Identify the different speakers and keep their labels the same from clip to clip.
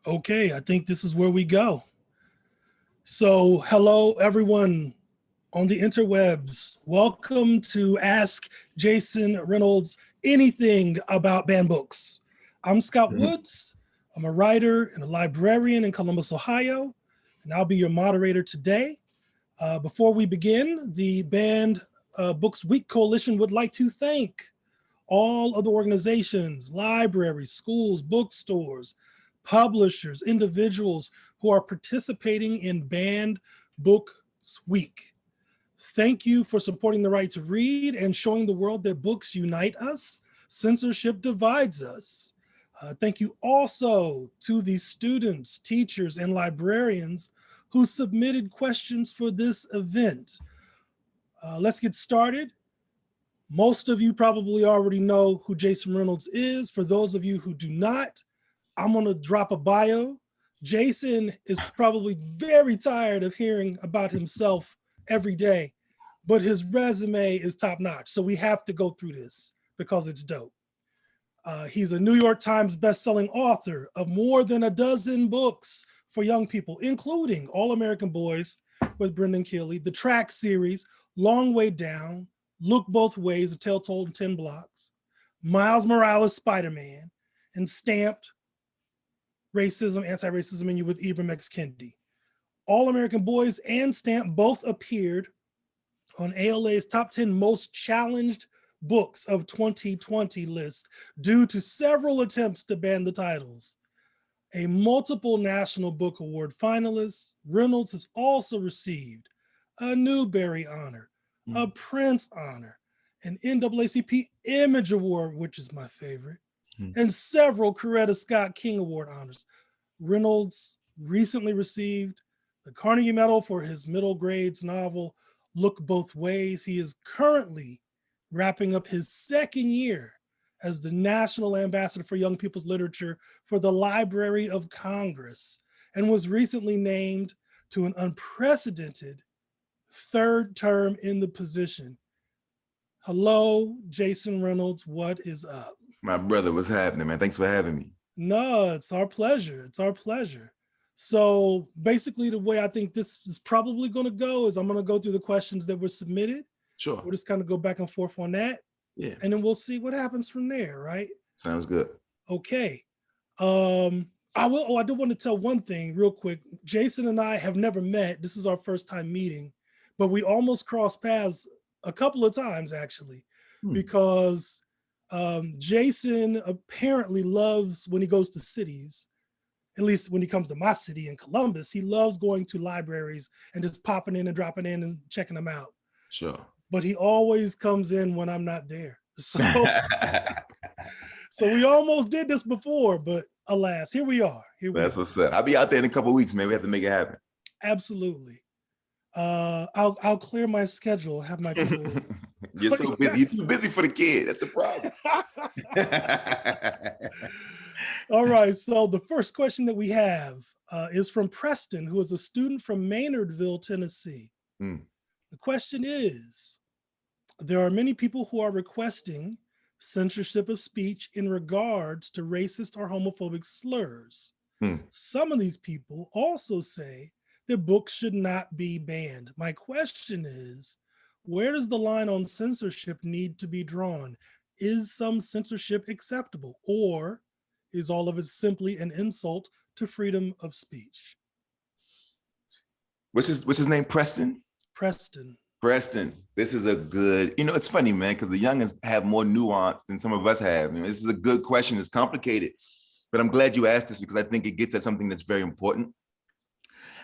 Speaker 1: Okay, I think this is where we go. So, hello everyone on the interwebs. Welcome to Ask Jason Reynolds Anything About Banned Books. I'm Scott Woods. I'm a writer and a librarian in Columbus, Ohio, and I'll be your moderator today. Before we begin, the Banned Books Week Coalition would like to thank all of the organizations, libraries, schools, bookstores, publishers, individuals who are participating in Banned Books Week. Thank you for supporting the right to read and showing the world that books unite us, censorship divides us. Thank you also to the students, teachers, and librarians who submitted questions for this event. Let's get started. Most of you probably already know who Jason Reynolds is. For those of you who do not, I'm gonna drop a bio. Jason is probably very tired of hearing about himself every day, but his resume is top notch. So we have to go through this because it's dope. He's a New York Times bestselling author of more than a dozen books for young people, including All American Boys with Brendan Keeley, the Track series, Long Way Down, Look Both Ways, A Tale Told in 10 Blocks, Miles Morales' Spider-Man, and Stamped, Racism, Anti-Racism in You with Ibram X. Kendi. All American Boys and Stamped both appeared on ALA's top 10 most challenged books of 2020 list due to several attempts to ban the titles. A multiple National Book Award finalist, Reynolds has also received a Newbery Honor, a Prince Honor, an NAACP Image Award, which is my favorite, and several Coretta Scott King Award honors. Reynolds recently received the Carnegie Medal for his middle grades novel, Look Both Ways. He is currently wrapping up his second year as the National Ambassador for Young People's Literature for the Library of Congress and was recently named to an unprecedented third term in the position. Hello, Jason Reynolds, what is up?
Speaker 2: My brother, what's happening, man? Thanks for having me.
Speaker 1: No, it's our pleasure. It's our pleasure. So basically the way I think this is probably going to go is I'm going to go through the questions that were submitted.
Speaker 2: Sure.
Speaker 1: We'll just kind of go back and forth on that.
Speaker 2: Yeah.
Speaker 1: And then we'll see what happens from there, right?
Speaker 2: Sounds good.
Speaker 1: Okay. I do want to tell one thing real quick. Jason and I have never met. This is our first time meeting, but we almost crossed paths a couple of times actually, because Jason apparently loves when he goes to cities, at least when he comes to my city in Columbus, he loves going to libraries and just popping in and dropping in and checking them out.
Speaker 2: Sure.
Speaker 1: But he always comes in when I'm not there. So, so we almost did this before, but alas, here we are.
Speaker 2: That's what's up. I'll be out there in a couple of weeks, man. We have to make it happen.
Speaker 1: Absolutely. I'll clear my schedule, have my people.
Speaker 2: You're so busy. You're too busy for the kid. That's a problem.
Speaker 1: All right. So the first question that we have is from Preston, who is a student from Maynardville, Tennessee. The question is, there are many people who are requesting censorship of speech in regards to racist or homophobic slurs. Some of these people also say that books should not be banned. My question is, where does the line on censorship need to be drawn? Is some censorship acceptable, or is all of it simply an insult to freedom of speech?
Speaker 2: What's his name? Preston?
Speaker 1: Preston.
Speaker 2: This is a good, it's funny, man, because the youngins have more nuance than some of us have. This is a good question. It's complicated, but I'm glad you asked this because I think it gets at something that's very important.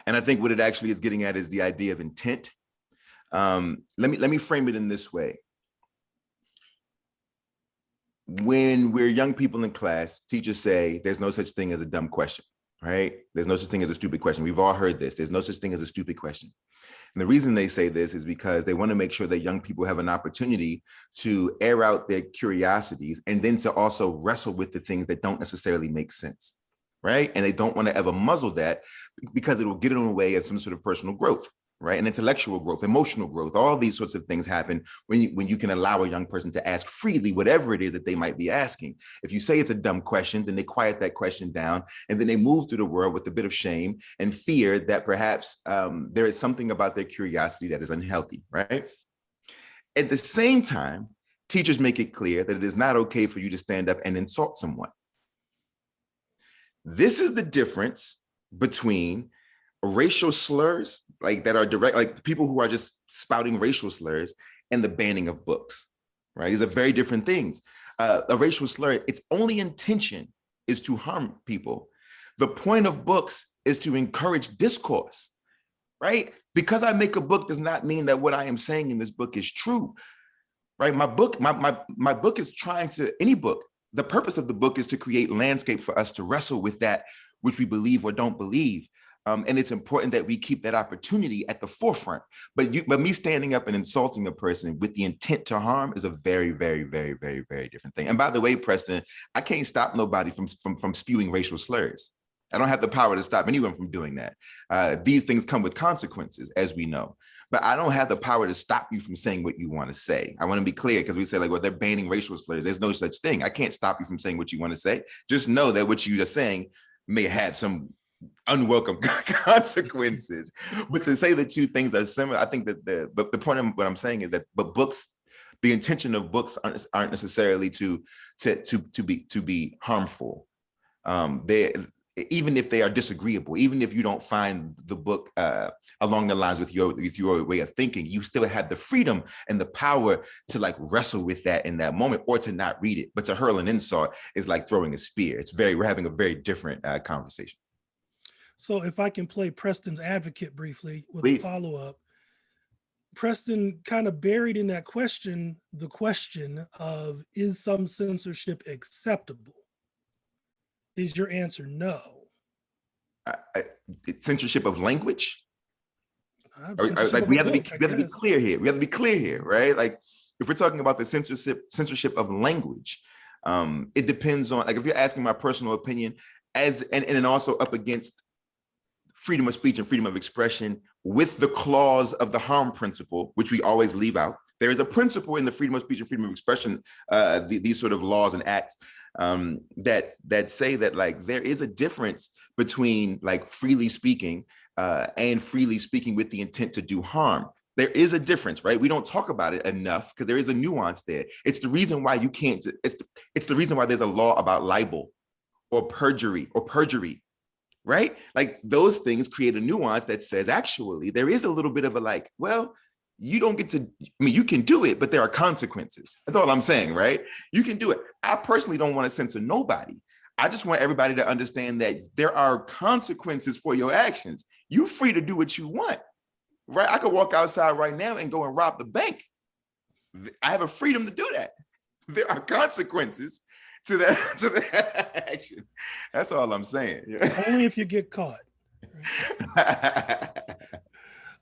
Speaker 2: And I think what it actually is getting at is the idea of intent. Let me frame it in this way. When we're young people in class, teachers say there's no such thing as a dumb question, right? There's no such thing as a stupid question. We've all heard this. There's no such thing as a stupid question. And the reason they say this is because they want to make sure that young people have an opportunity to air out their curiosities and then to also wrestle with the things that don't necessarily make sense, right? And they don't want to ever muzzle that because it will get in the way of some sort of personal growth. right? And intellectual growth, emotional growth, all these sorts of things happen when you can allow a young person to ask freely whatever it is that they might be asking. If you say it's a dumb question, then they quiet that question down, and then they move through the world with a bit of shame and fear that perhaps there is something about their curiosity that is unhealthy, right? At the same time, teachers make it clear that it is not okay for you to stand up and insult someone. This is the difference between racial slurs, like that are direct, like people who are just spouting racial slurs, and the banning of books, right? These are very different things. A racial slur, its only intention is to harm people. The point of books is to encourage discourse, right? Because I make a book does not mean that what I am saying in this book is true, right? My book is trying to, any book, the purpose of the book is to create landscape for us to wrestle with that which we believe or don't believe. And it's important that we keep that opportunity at the forefront. But me standing up and insulting a person with the intent to harm is a very, very, very, very, very different thing. And by the way, Preston, I can't stop nobody from spewing racial slurs. I don't have the power to stop anyone from doing that. These things come with consequences, as we know. But I don't have the power to stop you from saying what you want to say. I want to be clear, because we say like, well, they're banning racial slurs. There's no such thing. I can't stop you from saying what you want to say. Just know that what you are saying may have some unwelcome consequences. But to say the two things are similar, I think that the point of what I'm saying is that, but books, the intention of books aren't necessarily to be harmful. They, even if they are disagreeable, even if you don't find the book along the lines with your way of thinking, you still have the freedom and the power to like wrestle with that in that moment, or to not read it. But to hurl an insult is like throwing a spear. We're having a very different conversation.
Speaker 1: So if I can play Preston's advocate briefly with
Speaker 2: Please.
Speaker 1: a follow-up, Preston kind of buried in that question, the question of, is some censorship acceptable? Is your answer no?
Speaker 2: Censorship of language?
Speaker 1: Censorship
Speaker 2: We have to be clear here. We have to be clear here, right? Like if we're talking about the censorship of language, it depends on, like if you're asking my personal opinion, and also up against freedom of speech and freedom of expression with the clause of the harm principle, which we always leave out. There is a principle in the freedom of speech and freedom of expression, these sort of laws and acts that say that like there is a difference between like freely speaking and freely speaking with the intent to do harm. There is a difference, right? We don't talk about it enough because there is a nuance there. It's the reason why you can't, it's the reason why there's a law about libel or perjury, right? Like those things create a nuance that says, actually, there is a little bit of a like, well, you don't get to, I mean, you can do it, but there are consequences. That's all I'm saying, right? You can do it. I personally don't want to censor nobody. I just want everybody to understand that there are consequences for your actions. You're free to do what you want, right? I could walk outside right now and go and rob the bank. I have a freedom to do that. There are consequences to that action. That's all I'm saying.
Speaker 1: Only if you get caught.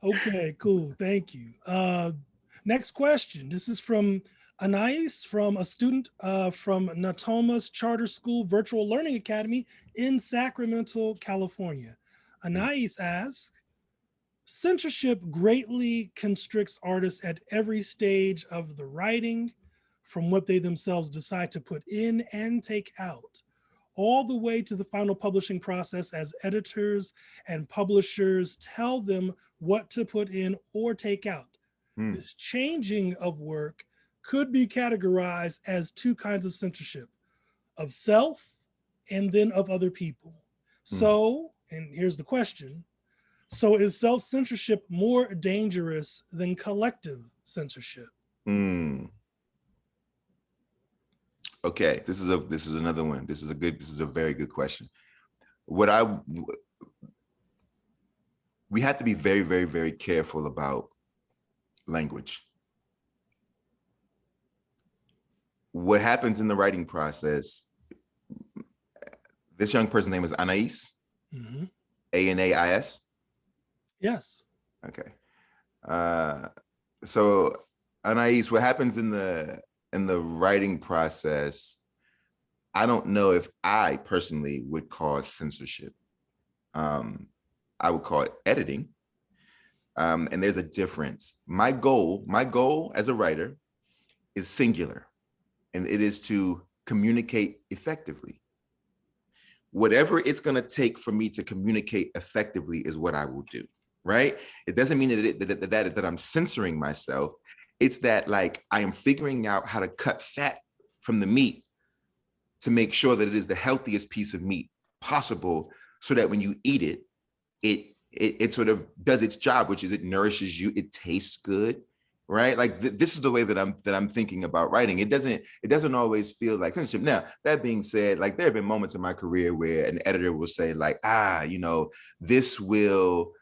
Speaker 1: Okay, cool. Thank you. Next question. This is from Anais, from a student from Natomas Charter School Virtual Learning Academy in Sacramento, California. Anais asks, censorship greatly constricts artists at every stage of the writing, from what they themselves decide to put in and take out, all the way to the final publishing process as editors and publishers tell them what to put in or take out. This changing of work could be categorized as two kinds of censorship, of self and then of other people. So, and here's the question, so is self-censorship more dangerous than collective censorship?
Speaker 2: Okay, this is another one. This is a very good question. We have to be very, very, very careful about language. What happens in the writing process, this young person's name is Anais, A-N-A-I-S?
Speaker 1: Yes.
Speaker 2: Okay. So Anais, what happens in the writing process, I don't know if I personally would call it censorship. I would call it editing. And there's a difference. My goal as a writer is singular, and it is to communicate effectively. Whatever it's going to take for me to communicate effectively is what I will do, right? It doesn't mean that I'm censoring myself. It's that, like, I am figuring out how to cut fat from the meat to make sure that it is the healthiest piece of meat possible, so that when you eat it, it sort of does its job, which is it nourishes you, it tastes good, right? Like this is the way that I'm thinking about writing. It doesn't always feel like censorship. Now, that being said, like, there have been moments in my career where an editor will say, like, this will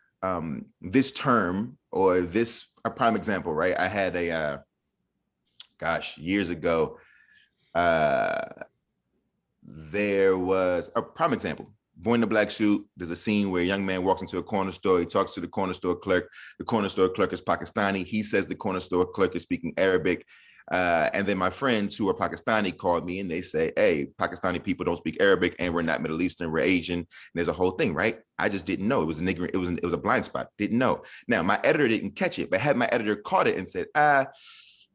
Speaker 2: this term or this, a prime example, right? I had a years ago, there was a prime example. Boy in the Black Suit, there's a scene where a young man walks into a corner store. He talks to the corner store clerk. The corner store clerk is Pakistani. He says the corner store clerk is speaking Arabic. And then my friends who are Pakistani called me and they say, hey, Pakistani people don't speak Arabic and we're not Middle Eastern, we're Asian. And there's a whole thing, right? I just didn't know. It was an ignorant, it was a blind spot. Didn't know. Now, my editor didn't catch it, but had my editor caught it and said,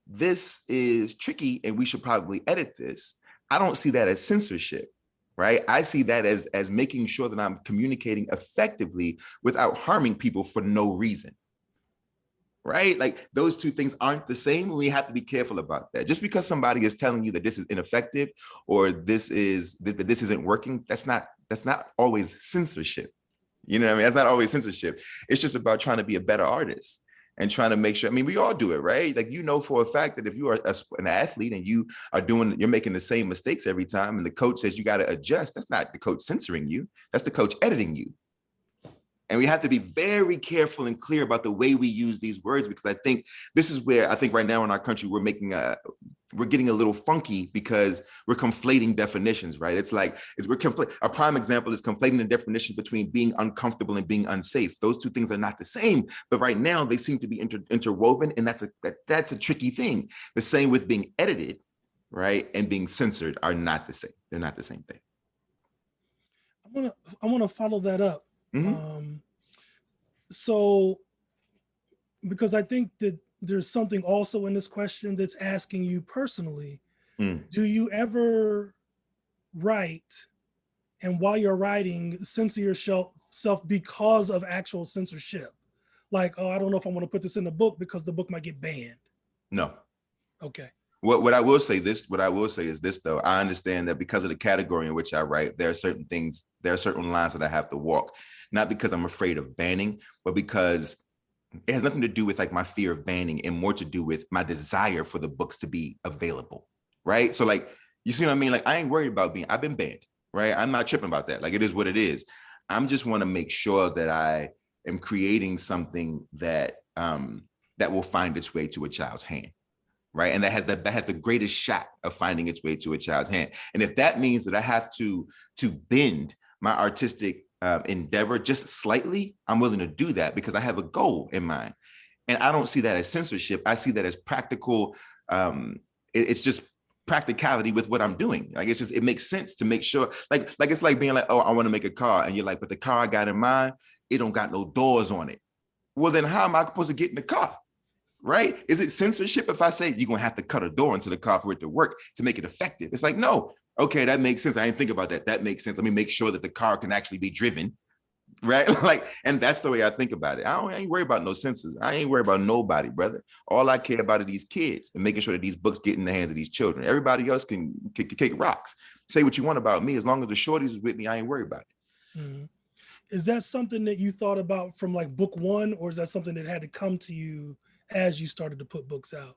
Speaker 2: this is tricky and we should probably edit this, I don't see that as censorship. Right? I see that as making sure that I'm communicating effectively without harming people for no reason. Right? Like, those two things aren't the same. We have to be careful about that. Just because somebody is telling you that this is ineffective or this isn't working, that's not always censorship. You know what I mean? That's not always censorship. It's just about trying to be a better artist and trying to make sure, I mean, we all do it, right? Like, you know, for a fact that if you are an athlete and you're making the same mistakes every time and the coach says you got to adjust, that's not the coach censoring you, that's the coach editing you. And we have to be very careful and clear about the way we use these words, because I think this is where I think right now in our country, we're getting a little funky because we're conflating definitions, right? It's like, a prime example is conflating the definition between being uncomfortable and being unsafe. Those two things are not the same, but right now they seem to be interwoven, and that's a tricky thing. The same with being edited, right? And being censored are not the same. They're not the same thing.
Speaker 1: I want to follow that up.
Speaker 2: Mm-hmm.
Speaker 1: So, because I think that there's something also in this question that's asking you personally, do you ever write, and while you're writing, censor yourself because of actual censorship? Like, oh, I don't know if I want to put this in the book because the book might get banned. No. Okay.
Speaker 2: What I will say is this, though. I understand that because of the category in which I write, there are certain lines that I have to walk, not because I'm afraid of banning, but because it has nothing to do with like my fear of banning and more to do with my desire for the books to be available, right? So, like, you see what I mean? Like, I ain't worried about I've been banned, right? I'm not tripping about that. Like, it is what it is. I'm just want to make sure that I am creating something that that will find its way to a child's hand. Right. And that has the greatest shot of finding its way to a child's hand. And if that means that I have to bend my artistic endeavor just slightly, I'm willing to do that because I have a goal in mind. And I don't see that as censorship. I see that as practical. It's just practicality with what I'm doing. Like, it makes sense to make sure, like it's like being like, oh, I want to make a car. And you're like, but the car I got in mind, it don't got no doors on it. Well, then how am I supposed to get in the car? Right? Is it censorship if I say you're going to have to cut a door into the car for it to work to make it effective? It's like, no. Okay, that makes sense. I didn't think about that. That makes sense. Let me make sure that the car can actually be driven. Right? Like, and that's the way I think about it. I ain't worried about no censors. I ain't worried about nobody, brother. All I care about are these kids and making sure that these books get in the hands of these children. Everybody else can kick rocks. Say what you want about me. As long as the shorties is with me, I ain't worried about it.
Speaker 1: Mm-hmm. Is that something that you thought about from like book one, or is that something that had to come to you as you started to put books out?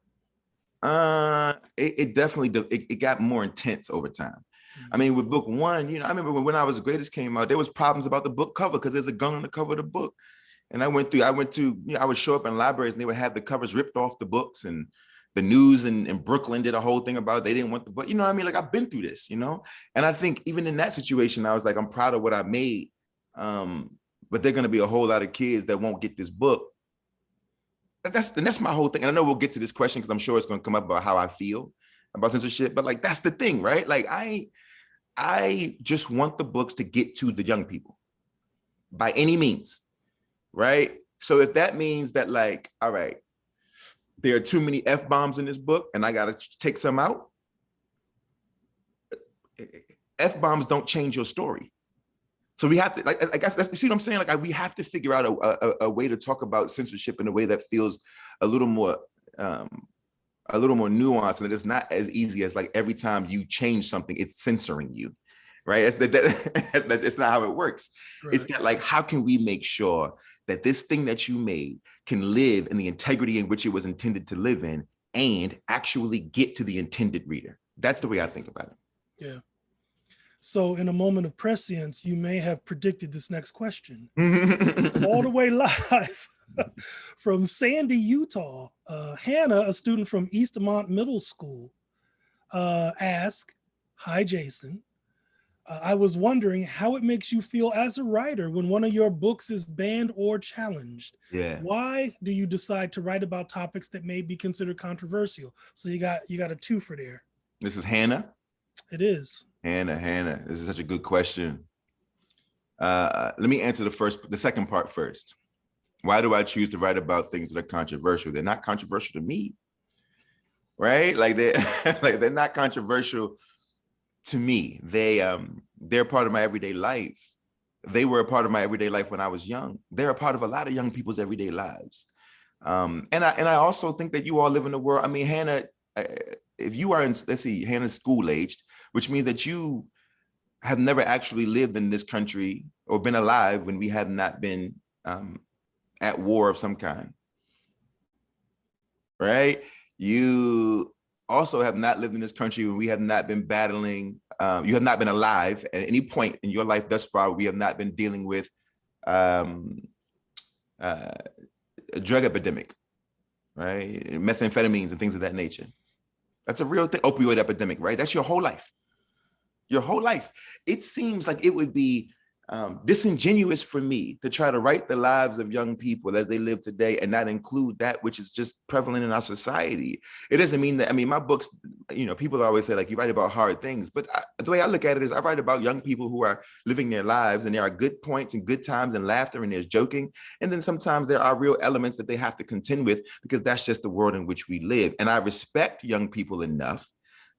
Speaker 2: It definitely it got more intense over time. I mean, with book one, I remember when I Was the Greatest came out, there was problems about the book cover because there's a gun on the cover of the book. And I would show up in libraries and they would have the covers ripped off the books, and the news in Brooklyn did a whole thing about it. They didn't want the book, what I mean? Like, I've been through this, And I think even in that situation, I was like, I'm proud of what I made. But there are going to be a whole lot of kids that won't get this book. That's my whole thing. And I know we'll get to this question because I'm sure it's going to come up about how I feel about censorship. But like, that's the thing, right? Like, I just want the books to get to the young people by any means, right? So if that means that, like, all right, there are too many F-bombs in this book and I got to take some out, F-bombs don't change your story. So we have to, like, I guess, you see what I'm saying? Like, we have to figure out a way to talk about censorship in a way that feels a little more nuanced, and it's not as easy as, like, every time you change something, it's censoring you, right? It's not how it works. Right. It's that, like, how can we make sure that this thing that you made can live in the integrity in which it was intended to live in and actually get to the intended reader? That's the way I think about it.
Speaker 1: Yeah. So in a moment of prescience, you may have predicted this next question. All the way live from Sandy, Utah. Hannah, a student from Eastmont Middle School, asked, "Hi, Jason. I was wondering how it makes you feel as a writer when one of your books is banned or challenged.
Speaker 2: Yeah.
Speaker 1: Why do you decide to write about topics that may be considered controversial?" So you got a twofer there.
Speaker 2: This is Hannah?
Speaker 1: It is.
Speaker 2: Hannah, this is such a good question. Let me answer the second part first. Why do I choose to write about things that are controversial? They're not controversial to me, right? Like, they're not controversial to me. They're part of my everyday life. They were a part of my everyday life when I was young. They're a part of a lot of young people's everyday lives. And I also think that you all live in a world. I mean, Hannah, if you are in, let's see, Hannah's school aged, which means that you have never actually lived in this country or been alive when we have not been at war of some kind, right? You also have not lived in this country when we have not been battling, you have not been alive at any point in your life thus far. We have not been dealing with a drug epidemic, right? Methamphetamines and things of that nature. That's a real thing. Opioid epidemic, right? That's your whole life. Your whole life. It seems like it would be disingenuous for me to try to write the lives of young people as they live today and not include that which is just prevalent in our society. It doesn't mean that, I mean, my books, you know, people always say, like, you write about hard things, but the way I look at it is I write about young people who are living their lives, and there are good points and good times and laughter and there's joking. And then sometimes there are real elements that they have to contend with because that's just the world in which we live. And I respect young people enough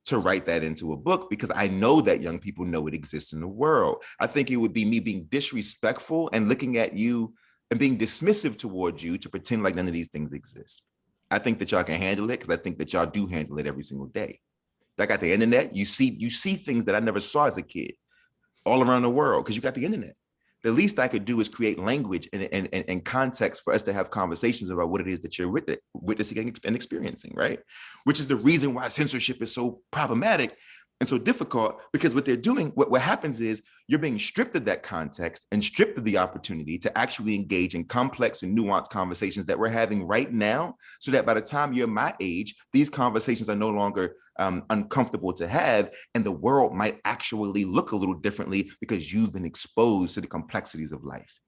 Speaker 2: to write that into a book because I know that young people know it exists in the world. I think it would be me being disrespectful and looking at you and being dismissive towards you to pretend like none of these things exist. I think that y'all can handle it because I think that y'all do handle it every single day. Like, at the internet, you see things that I never saw as a kid all around the world because you got the internet. The least I could do is create language and context for us to have conversations about what it is that you're witnessing and experiencing, right? Which is the reason why censorship is so problematic and so difficult, because what they're doing, what happens is you're being stripped of that context and stripped of the opportunity to actually engage in complex and nuanced conversations that we're having right now, so that by the time you're my age, these conversations are no longer uncomfortable to have, and the world might actually look a little differently because you've been exposed to the complexities of life.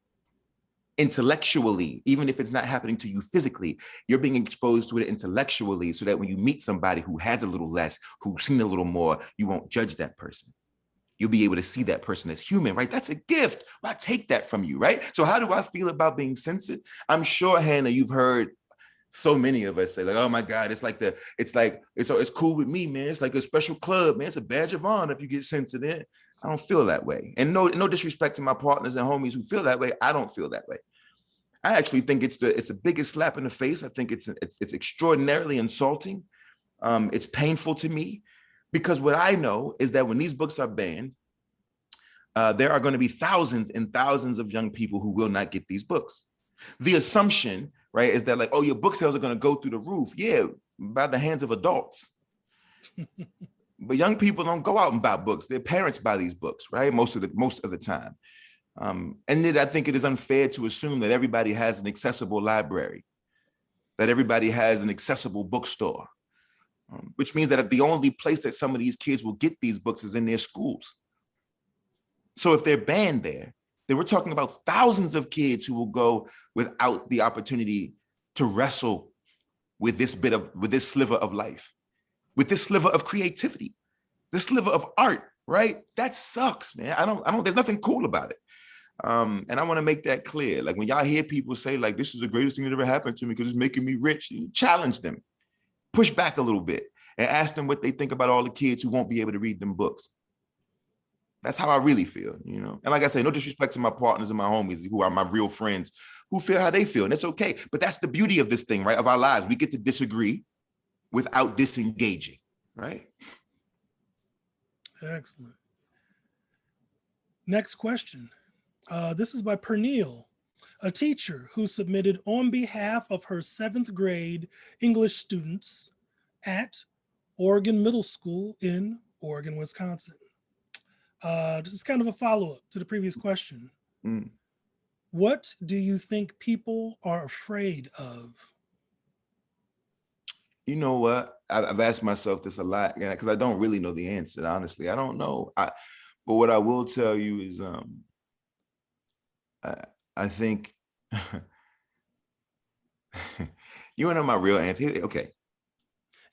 Speaker 2: Intellectually, even if it's not happening to you physically, you're being exposed to it intellectually, so that when you meet somebody who has a little less, who's seen a little more, you won't judge that person. You'll be able to see that person as human, right? That's a gift. I take that from you, right? So how do I feel about being censored? I'm sure, Hannah, you've heard so many of us say, like, oh my God, it's cool with me, man. It's like a special club, man. It's a badge of honor if you get censored in. I don't feel that way. And no disrespect to my partners and homies who feel that way. I don't feel that way. I actually think it's the biggest slap in the face. I think it's extraordinarily insulting. It's painful to me, because what I know is that when these books are banned, there are going to be thousands and thousands of young people who will not get these books. The assumption, right, is that, like, oh, your book sales are going to go through the roof. Yeah, by the hands of adults. But young people don't go out and buy books. Their parents buy these books, right? Most of the time. And then I think it is unfair to assume that everybody has an accessible library, that everybody has an accessible bookstore, which means that the only place that some of these kids will get these books is in their schools. So if they're banned there, then we're talking about thousands of kids who will go without the opportunity to wrestle with this sliver of life, with this sliver of creativity, this sliver of art, right? That sucks, man. I don't, there's nothing cool about it. And I want to make that clear. Like when y'all hear people say like, this is the greatest thing that ever happened to me because it's making me rich, you challenge them, push back a little bit and ask them what they think about all the kids who won't be able to read them books. That's how I really feel, you know? And like I say, no disrespect to my partners and my homies who are my real friends who feel how they feel, and it's okay. But that's the beauty of this thing, right? Of our lives. We get to disagree without disengaging, right?
Speaker 1: Excellent. Next question. This is by Pernille, a teacher who submitted on behalf of her 7th grade English students at Oregon Middle School in Oregon, Wisconsin. This is kind of a follow-up to the previous question.
Speaker 2: Mm.
Speaker 1: What do you think people are afraid of?
Speaker 2: You know what? I've asked myself this a lot because I don't really know the answer. Honestly, I don't know. But what I will tell you is, I think you want to know my real answer. Okay.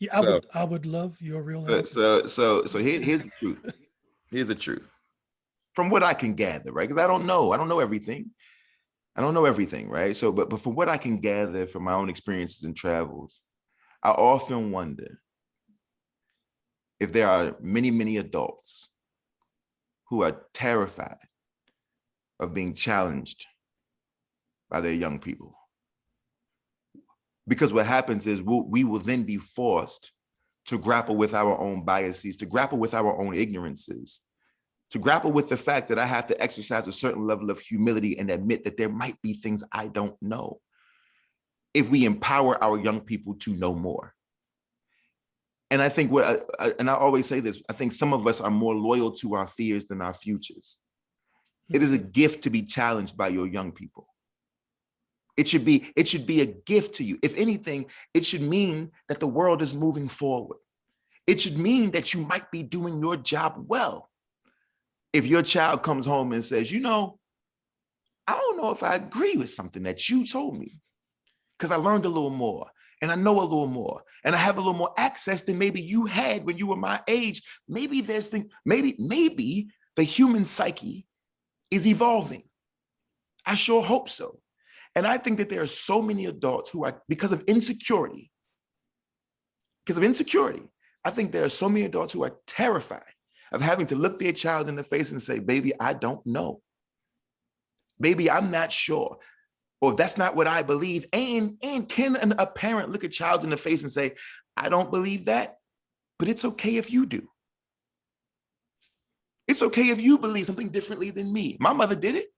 Speaker 1: Yeah, I would love your real answer.
Speaker 2: So here's the truth. Here's the truth. From what I can gather, right? Because I don't know everything. I don't know everything, right? So, but from what I can gather from my own experiences and travels, I often wonder if there are many, many adults who are terrified of being challenged by their young people. Because what happens is we will then be forced to grapple with our own biases, to grapple with our own ignorances, to grapple with the fact that I have to exercise a certain level of humility and admit that there might be things I don't know. If we empower our young people to know more. And I think and I always say this, I think some of us are more loyal to our fears than our futures. It is a gift to be challenged by your young people. It should be a gift to you. If anything, it should mean that the world is moving forward. It should mean that you might be doing your job well. If your child comes home and says, you know, I don't know if I agree with something that you told me, because I learned a little more and I know a little more and I have a little more access than maybe you had when you were my age. Maybe there's things, maybe the human psyche is evolving. I sure hope so. And I think that there are so many adults who are, because of insecurity, I think there are so many adults who are terrified of having to look their child in the face and say, baby, I don't know. Baby, I'm not sure. Or that's not what I believe. And can a parent look a child in the face and say, I don't believe that, but it's okay if you do. It's okay if you believe something differently than me. My mother did it.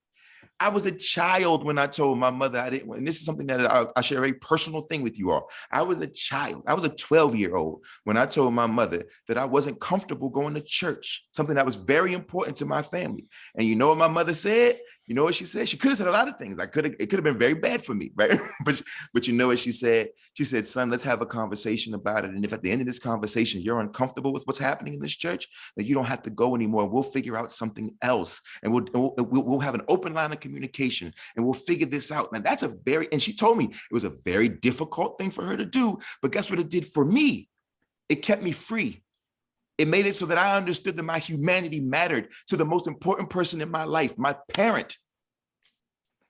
Speaker 2: I was a child when I told my mother I didn't, and this is something that I share a personal thing with you all. I was a child. I was a 12-year-old when I told my mother that I wasn't comfortable going to church, something that was very important to my family. And you know what my mother said? You know what she said? She could have said a lot of things. It could have been very bad for me, right? but you know what she said? She said, son, let's have a conversation about it. And if at the end of this conversation, you're uncomfortable with what's happening in this church, then you don't have to go anymore. We'll figure out something else. And we'll have an open line of communication and we'll figure this out. Now that's and she told me it was a very difficult thing for her to do, but guess what it did for me? It kept me free. It made it so that I understood that my humanity mattered to the most important person in my life, my parent,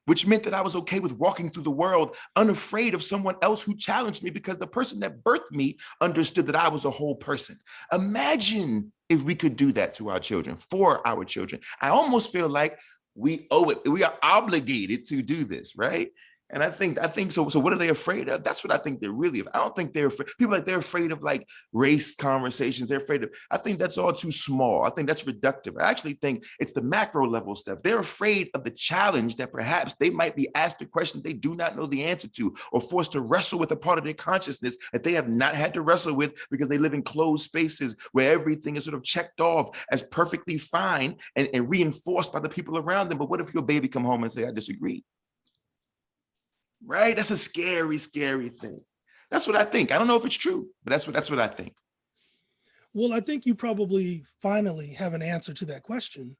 Speaker 2: which meant that I was okay with walking through the world unafraid of someone else who challenged me because the person that birthed me understood that I was a whole person. Imagine if we could do that to our children, for our children. I almost feel like we owe it. We are obligated to do this, right? And I think so. So what are they afraid of? That's what I think they're really. I don't think they're afraid. People they're afraid of like race conversations. They're afraid of. I think that's all too small. I think that's reductive. I actually think it's the macro level stuff. They're afraid of the challenge that perhaps they might be asked a question they do not know the answer to, or forced to wrestle with a part of their consciousness that they have not had to wrestle with because they live in closed spaces where everything is sort of checked off as perfectly fine and reinforced by the people around them. But what if your baby come home and say, I disagree? Right? That's a scary, scary thing. That's what I think. I don't know if it's true, but that's what I think.
Speaker 1: Well, I think you probably finally have an answer to that question.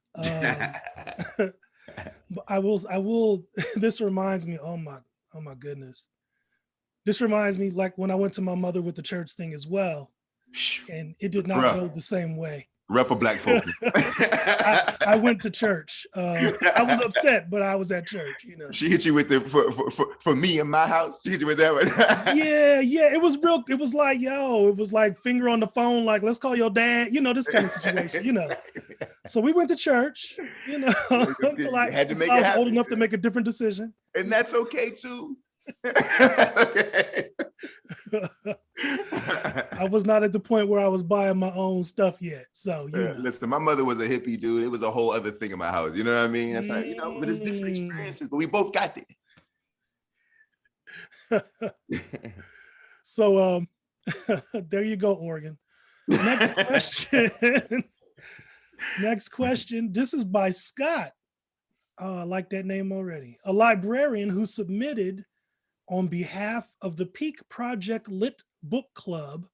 Speaker 1: I will, this reminds me, oh my goodness. This reminds me like when I went to my mother with the church thing as well. And it did not go the same way.
Speaker 2: Rough for black folk.
Speaker 1: I went to church. I was upset, but I was at church, you know.
Speaker 2: She hit you with the for me in my house. She hit you with that one.
Speaker 1: Yeah. It was real. It was like, it was like finger on the phone, like, let's call your dad, you know, this kind of situation, you know. So we went to church, you know, until I was old enough to make a different decision.
Speaker 2: And that's okay too.
Speaker 1: I was not at the point where I was buying my own stuff yet. So, you know.
Speaker 2: Listen, my mother was a hippie, dude. It was a whole other thing in my house. You know what I mean? That's how, you know, but it's different experiences, but we both got it.
Speaker 1: So, there you go, Oregon. Next question. Next question. This is by Scott. I like that name already. A librarian who submitted on behalf of the Peak Project Lit Book Club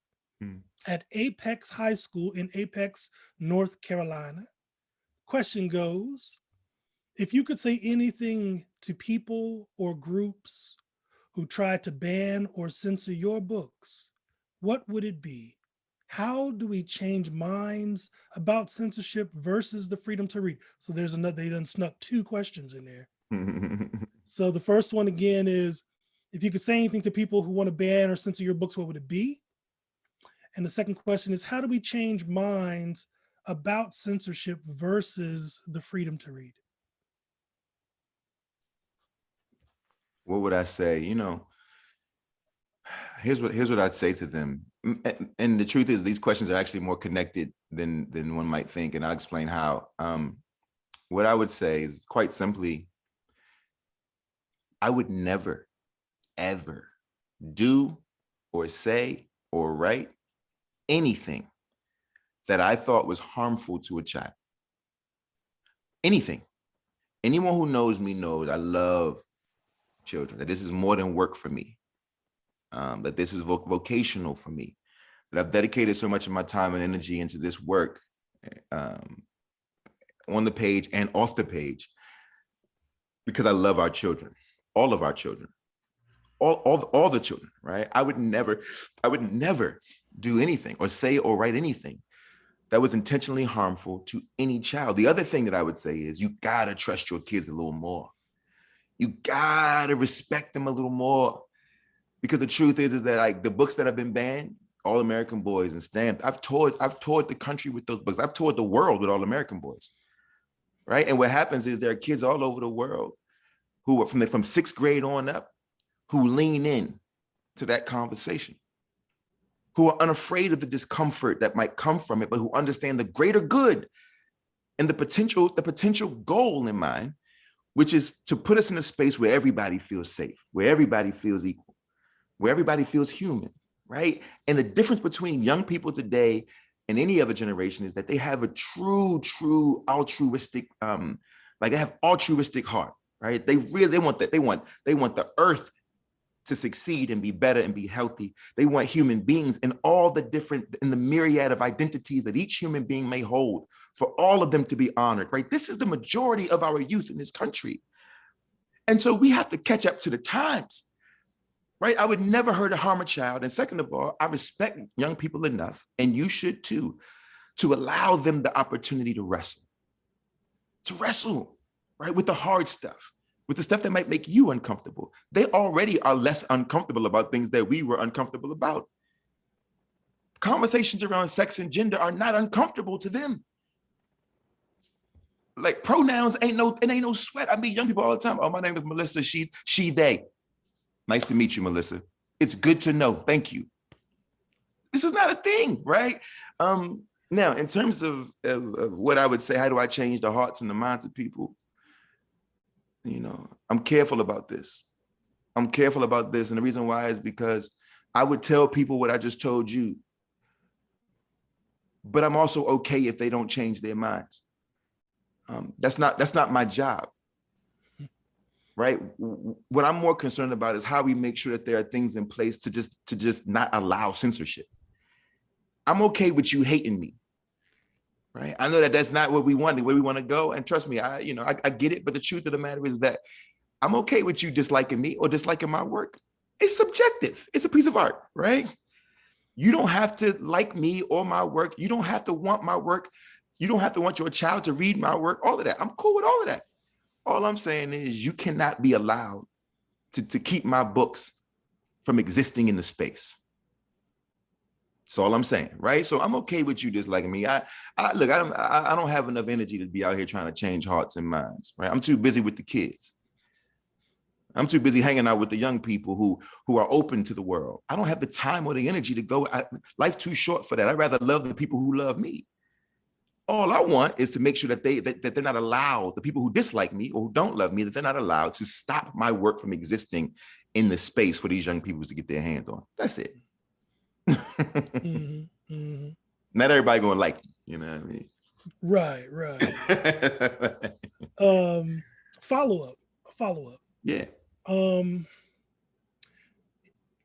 Speaker 1: at Apex High School in Apex, North Carolina. Question goes, if you could say anything to people or groups who try to ban or censor your books, what would it be? How do we change minds about censorship versus the freedom to read? So there's another, they done snuck 2 questions in there. So the first one again is, if you could say anything to people who want to ban or censor your books, what would it be? And the second question is, how do we change minds about censorship versus the freedom to read?
Speaker 2: What would I say? You know, here's what I'd say to them. And the truth is, these questions are actually more connected than one might think, and I'll explain how. What I would say is quite simply, I would never, ever do or say or write anything that I thought was harmful to a child. Anything. Anyone who knows me knows I love children, that this is more than work for me, that this is vocational for me, that I've dedicated so much of my time and energy into this work on the page and off the page, because I love our children, all of our children, all the children, right? I would never do anything or say or write anything that was intentionally harmful to any child. The other thing that I would say is, you gotta trust your kids a little more. You gotta respect them a little more, because the truth is that, like, the books that have been banned, All American Boys and Stamped, I've toured the country with those books. I've toured the world with All American Boys, right? And what happens is there are kids all over the world who are from 6th grade on up, who lean in to that conversation, who are unafraid of the discomfort that might come from it, but who understand the greater good and the potential goal in mind, which is to put us in a space where everybody feels safe, where everybody feels equal, where everybody feels human, right? And the difference between young people today and any other generation is that they have a true altruistic, they have altruistic heart, right? They want that. They want the earth to succeed and be better and be healthy. They want human beings in the myriad of identities that each human being may hold, for all of them to be honored, right? This is the majority of our youth in this country. And so we have to catch up to the times, right? I would never hurt or harm a child. And second of all, I respect young people enough, and you should too, to allow them the opportunity to wrestle, right? With the hard stuff, with the stuff that might make you uncomfortable. They already are less uncomfortable about things that we were uncomfortable about. Conversations around sex and gender are not uncomfortable to them. Like, pronouns ain't no sweat. I meet young people all the time. Oh, my name is Melissa, she, they. Nice to meet you, Melissa. It's good to know, thank you. This is not a thing, right? Now, in terms of what I would say, how do I change the hearts and the minds of people? You know, I'm careful about this. And the reason why is because I would tell people what I just told you, but I'm also okay if they don't change their minds. That's not my job, right? What I'm more concerned about is how we make sure that there are things in place to just not allow censorship. I'm okay with you hating me, right? I know that that's not what we want, the way we want to go. And trust me, I get it. But the truth of the matter is that I'm okay with you disliking me or disliking my work. It's subjective. It's a piece of art, right? You don't have to like me or my work. You don't have to want my work. You don't have to want your child to read my work, all of that. I'm cool with all of that. All I'm saying is you cannot be allowed to keep my books from existing in the space. That's all I'm saying, right? So I'm okay with you disliking me. Look, I don't have enough energy to be out here trying to change hearts and minds, right? I'm too busy with the kids. I'm too busy hanging out with the young people who are open to the world. I don't have the time or the energy to go. Life's too short for that. I'd rather love the people who love me. All I want is to make sure that they're not allowed, the people who dislike me or who don't love me, that they're not allowed to stop my work from existing in the space for these young people to get their hands on. That's it.
Speaker 1: Mm-hmm, mm-hmm.
Speaker 2: Not everybody gonna like you know what I mean?
Speaker 1: Right. Follow up.
Speaker 2: Yeah.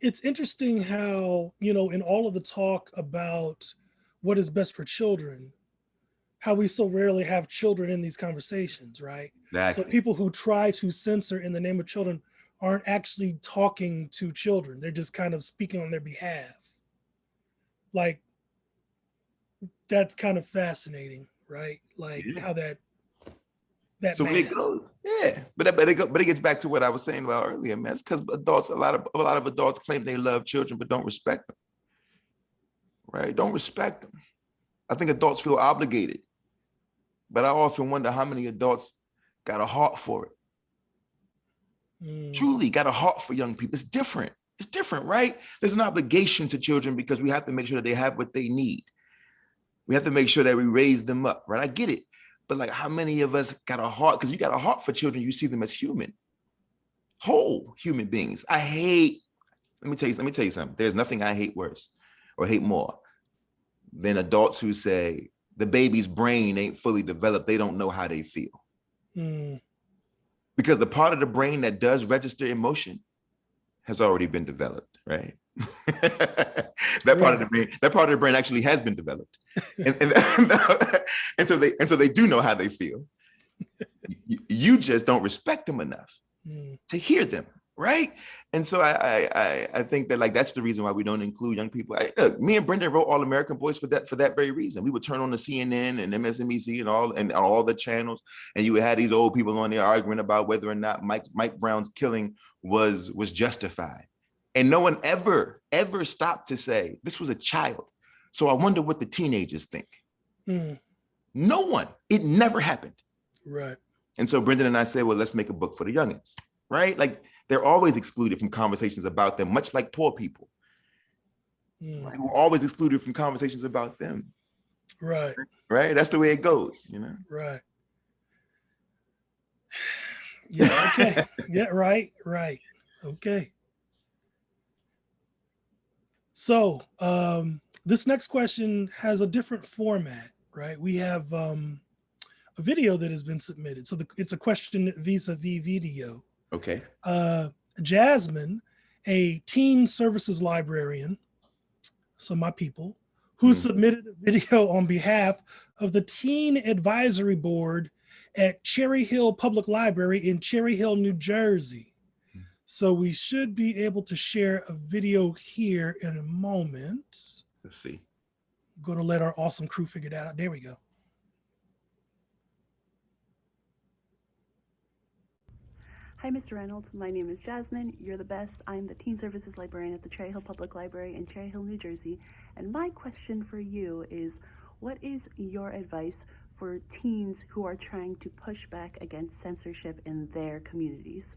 Speaker 1: It's interesting how, in all of the talk about what is best for children, how we so rarely have children in these conversations, right?
Speaker 2: Exactly.
Speaker 1: So people who try to censor in the name of children aren't actually talking to children. They're just kind of speaking on their behalf. Like, that's kind of fascinating, right? Like how that
Speaker 2: so
Speaker 1: math.
Speaker 2: it goes, yeah. But it gets back to what I was saying about earlier, man. It's because adults, a lot of adults claim they love children, but don't respect them. Right? Don't respect them. I think adults feel obligated. But I often wonder how many adults got a heart for it. Truly got a heart for young people. It's different. It's different, right? There's an obligation to children because we have to make sure that they have what they need. We have to make sure that we raise them up, right? I get it. But like, how many of us got a heart? Because you got a heart for children, you see them as human, whole human beings. Let me tell you something. There's nothing I hate worse or hate more than adults who say the baby's brain ain't fully developed. They don't know how they feel. Because the part of the brain that does register emotion has already been developed, right? That part of the brain actually has been developed. And so they do know how they feel. You just don't respect them enough to hear them, right? And so I think that, like, that's the reason why we don't include young people. Look, me and Brendan wrote All American Boys for that very reason. We would turn on the CNN and MSNBC and all the channels, and you would have these old people on there arguing about whether or not Mike Brown's killing was justified. And no one ever stopped to say, this was a child. So I wonder what the teenagers think. No one. It never happened.
Speaker 1: Right.
Speaker 2: And so Brendan and I said, well, let's make a book for the youngins, right? Like, they're always excluded from conversations about them, much like poor people. Right? Who are always excluded from conversations about them.
Speaker 1: Right.
Speaker 2: Right? That's the way it goes, you know?
Speaker 1: Right. Yeah, okay. Yeah, right. Okay. So this next question has a different format, right? We have a video that has been submitted. So it's a question vis-a-vis video.
Speaker 2: Okay.
Speaker 1: Jasmine, a teen services librarian, so my people, who submitted a video on behalf of the Teen Advisory Board at Cherry Hill Public Library in Cherry Hill, New Jersey. So we should be able to share a video here in a moment.
Speaker 2: Let's see.
Speaker 1: I'm going to let our awesome crew figure that out. There we go.
Speaker 3: Hi, Mr. Reynolds. My name is Jasmine. You're the best. I'm the Teen Services Librarian at the Cherry Hill Public Library in Cherry Hill, New Jersey. And my question for you is, what is your advice for teens who are trying to push back against censorship in their communities?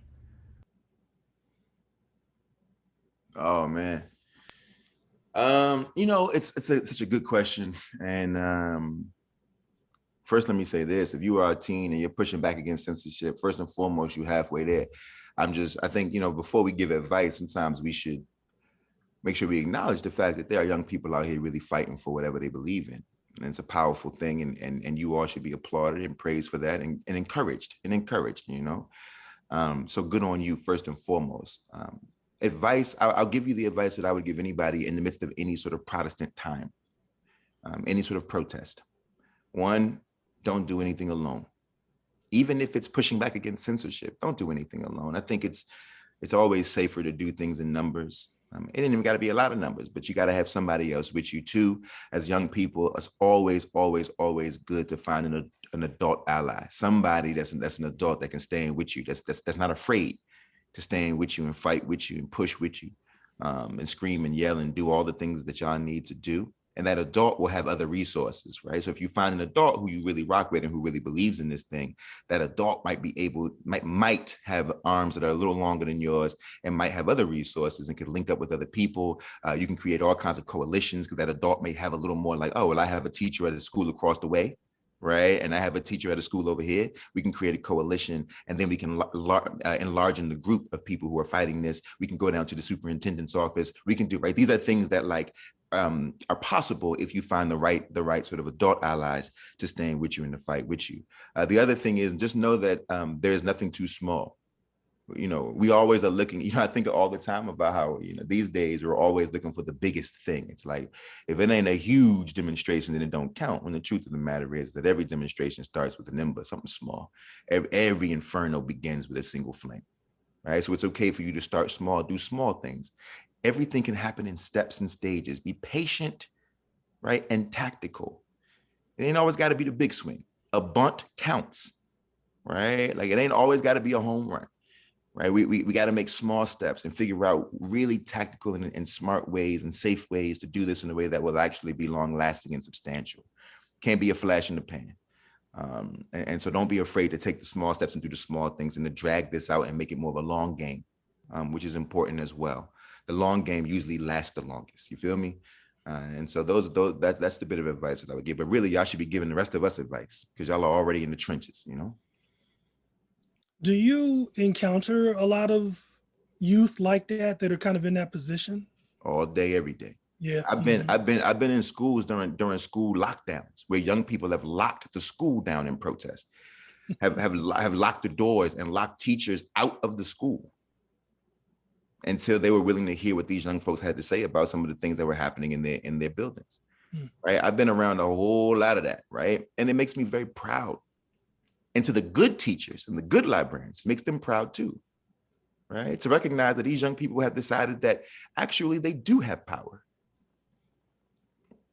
Speaker 2: Oh, man. It's such a good question. And first, let me say this. If you are a teen and you're pushing back against censorship, first and foremost, you're halfway there. I think, before we give advice, sometimes we should make sure we acknowledge the fact that there are young people out here really fighting for whatever they believe in. And it's a powerful thing. And you all should be applauded and praised for that and encouraged, so good on you, first and foremost. Advice, I'll give you the advice that I would give anybody in the midst of any sort of Protestant time, any sort of protest. One, don't do anything alone. Even if it's pushing back against censorship, don't do anything alone. I think it's always safer to do things in numbers. It ain't even got to be a lot of numbers, but you got to have somebody else with you too. As young people, it's always, always, always good to find an adult ally, somebody that's an adult that can stand with you, that's not afraid to stand with you and fight with you and push with you, and scream and yell and do all the things that y'all need to do. And that adult will have other resources, right? So if you find an adult who you really rock with and who really believes in this thing, that adult might have arms that are a little longer than yours and might have other resources and can link up with other people. You can create all kinds of coalitions because that adult may have a little more like, oh, well, I have a teacher at a school across the way, right? And I have a teacher at a school over here. We can create a coalition, and then we can enlarge in the group of people who are fighting this. We can go down to the superintendent's office. We can do, right? These are things that are possible if you find the right sort of adult allies to stand with you in the fight with you. The other thing is just know that there is nothing too small. We always are looking, I think all the time about how, these days we're always looking for the biggest thing. It's like, if it ain't a huge demonstration, then it don't count. When the truth of the matter is that every demonstration starts with an ember, something small. Every inferno begins with a single flame, right? So it's okay for you to start small, do small things. Everything can happen in steps and stages. Be patient, right? And tactical. It ain't always got to be the big swing. A bunt counts, right? Like, it ain't always got to be a home run, right? We got to make small steps and figure out really tactical and smart ways and safe ways to do this in a way that will actually be long lasting and substantial. Can't be a flash in the pan. And so don't be afraid to take the small steps and do the small things and to drag this out and make it more of a long game, which is important as well. The long game usually lasts the longest. You feel me? And so that's the bit of advice that I would give. But really, y'all should be giving the rest of us advice because y'all are already in the trenches,
Speaker 1: Do you encounter a lot of youth like that are kind of in that position?
Speaker 2: All day, every day.
Speaker 1: Yeah.
Speaker 2: I've been in schools during school lockdowns where young people have locked the school down in protest, have locked the doors and locked teachers out of the school until they were willing to hear what these young folks had to say about some of the things that were happening in their buildings. Right? I've been around a whole lot of that, right? And it makes me very proud. And to the good teachers and the good librarians, makes them proud too, right? To recognize that these young people have decided that actually they do have power.